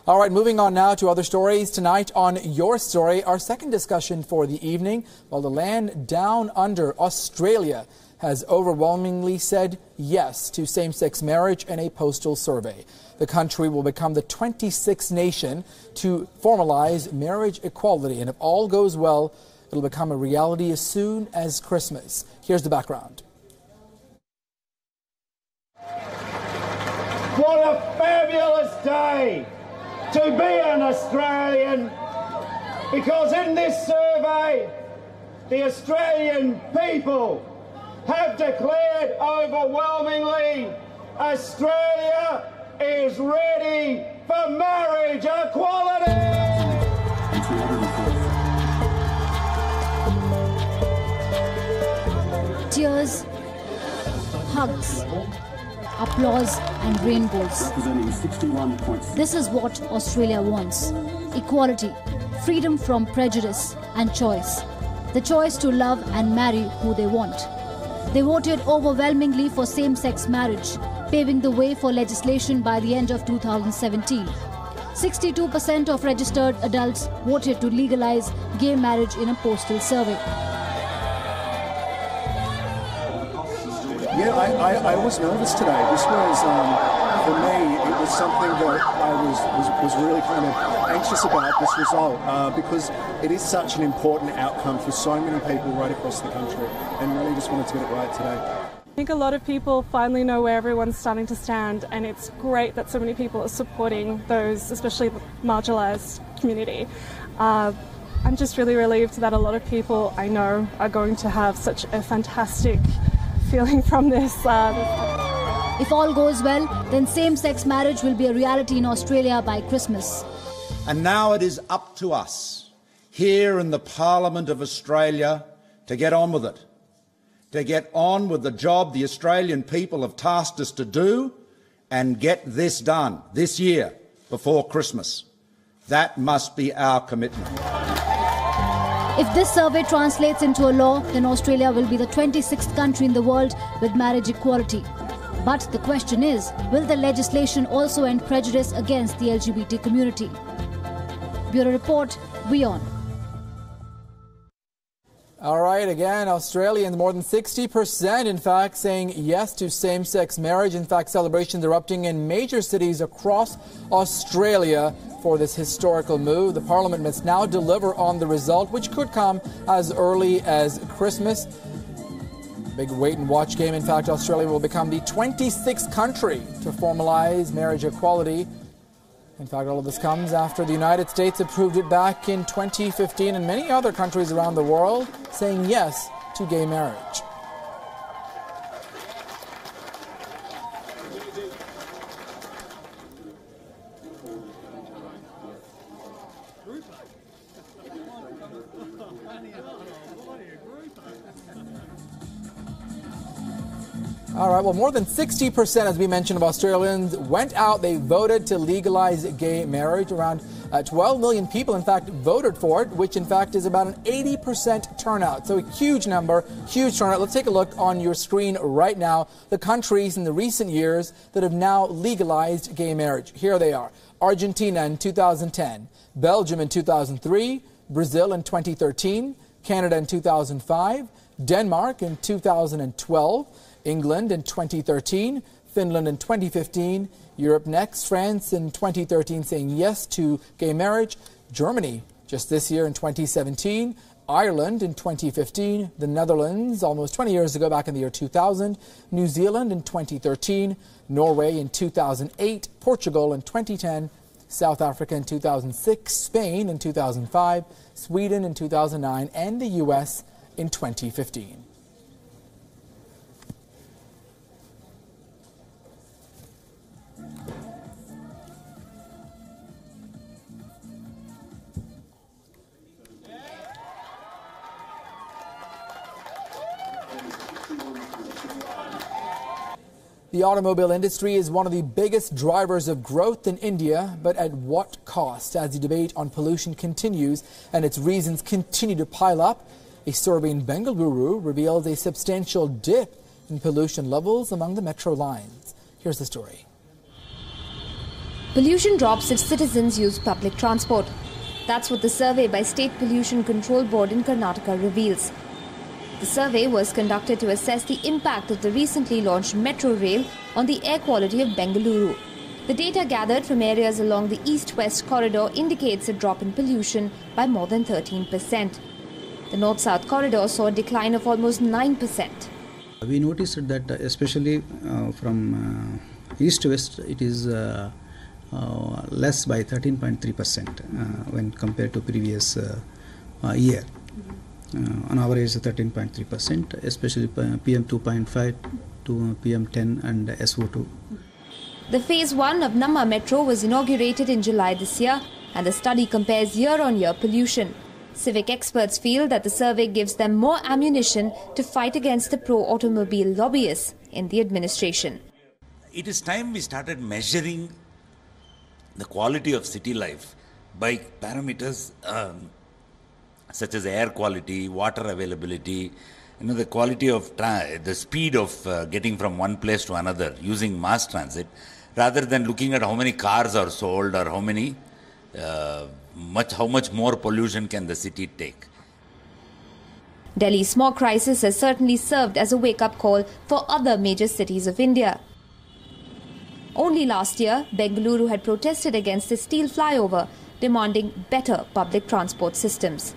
All right, moving on now to other stories. Tonight on Your Story, our second discussion for the evening, while the land down under Australia has overwhelmingly said yes to same-sex marriage in a postal survey. The country will become the 26th nation to formalize marriage equality, and if all goes well, it'll become a reality as soon as Christmas. Here's the background. What a fabulous day to be an Australian, because in this survey, the Australian people have declared overwhelmingly Australia is ready for marriage equality. Tears, hugs, applause and rainbows. This is what Australia wants. Equality, freedom from prejudice and choice. The choice to love and marry who they want. They voted overwhelmingly for same-sex marriage, paving the way for legislation by the end of 2017. 62% of registered adults voted to legalize gay marriage in a postal survey. Yeah, I was nervous today. This was, for me, it was something that I was really kind of anxious about, this result, because it is such an important outcome for so many people right across the country, and really just wanted to get it right today. I think a lot of people finally know where everyone's starting to stand, and it's great that so many people are supporting those, especially the marginalised community. I'm just really relieved that a lot of people I know are going to have such a fantastic feeling from this. If all goes well, then same-sex marriage will be a reality in Australia by Christmas. And now it is up to us, here in the Parliament of Australia, to get on with it. To get on with the job the Australian people have tasked us to do and get this done this year before Christmas. That must be our commitment. If this survey translates into a law, then Australia will be the 26th country in the world with marriage equality. But the question is, will the legislation also end prejudice against the LGBT community? Bureau Report, WION. All right, again, Australians, more than 60%, in fact, saying yes to same-sex marriage. In fact, celebrations erupting in major cities across Australia for this historical move. The Parliament must now deliver on the result, which could come as early as Christmas. Big wait-and-watch game. In fact, Australia will become the 26th country to formalize marriage equality. In fact, all of this comes after the United States approved it back in 2015 and many other countries around the world saying yes to gay marriage. All right, well, more than 60%, as we mentioned, of Australians went out. They voted to legalize gay marriage. Around 12 million people, in fact, voted for it, which, in fact, is about an 80% turnout. So a huge number, huge turnout. Let's take a look on your screen right now. The countries in the recent years that have now legalized gay marriage. Here they are. Argentina in 2010, Belgium in 2003, Brazil in 2013, Canada in 2005, Denmark in 2012, England in 2013, Finland in 2015, Europe next, France in 2013 saying yes to gay marriage, Germany just this year in 2017, Ireland in 2015, the Netherlands almost 20 years ago back in the year 2000, New Zealand in 2013, Norway in 2008, Portugal in 2010, South Africa in 2006, Spain in 2005, Sweden in 2009, and the U.S. in 2015. The automobile industry is one of the biggest drivers of growth in India, but at what cost? As the debate on pollution continues and its reasons continue to pile up, a survey in Bengaluru reveals a substantial dip in pollution levels among the metro lines. Here's the story. pollution drops if citizens use public transport. That's what the survey by State Pollution Control Board in Karnataka reveals. The survey was conducted to assess the impact of the recently launched metro rail on the air quality of Bengaluru. The data gathered from areas along the east-west corridor indicates a drop in pollution by more than 13%. The north-south corridor saw a decline of almost 9%. We noticed that especially from east to west, it is less by 13.3% when compared to previous year. On average 13.3%, especially PM 2.5 to PM 10 and SO2. The Phase 1 of Namma Metro was inaugurated in July this year, and the study compares year-on-year pollution. Civic experts feel that the survey gives them more ammunition to fight against the pro-automobile lobbyists in the administration. It is time we started measuring the quality of city life by parameters such as air quality, water availability, the quality of the speed of getting from one place to another using mass transit, rather than looking at how many cars are sold or how much more pollution can the city take. Delhi's smog crisis has certainly served as a wake-up call for other major cities of India. Only last year, Bengaluru had protested against the steel flyover, demanding better public transport systems.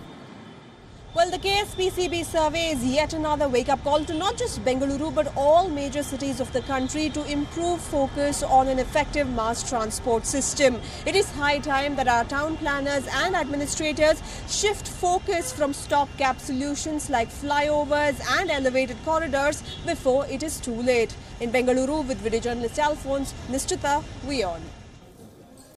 Well, the KSPCB survey is yet another wake-up call to not just Bengaluru but all major cities of the country to improve focus on an effective mass transport system. It is high time that our town planners and administrators shift focus from stopgap solutions like flyovers and elevated corridors before it is too late. In Bengaluru with video journalist Alphonse Nishtita, WION.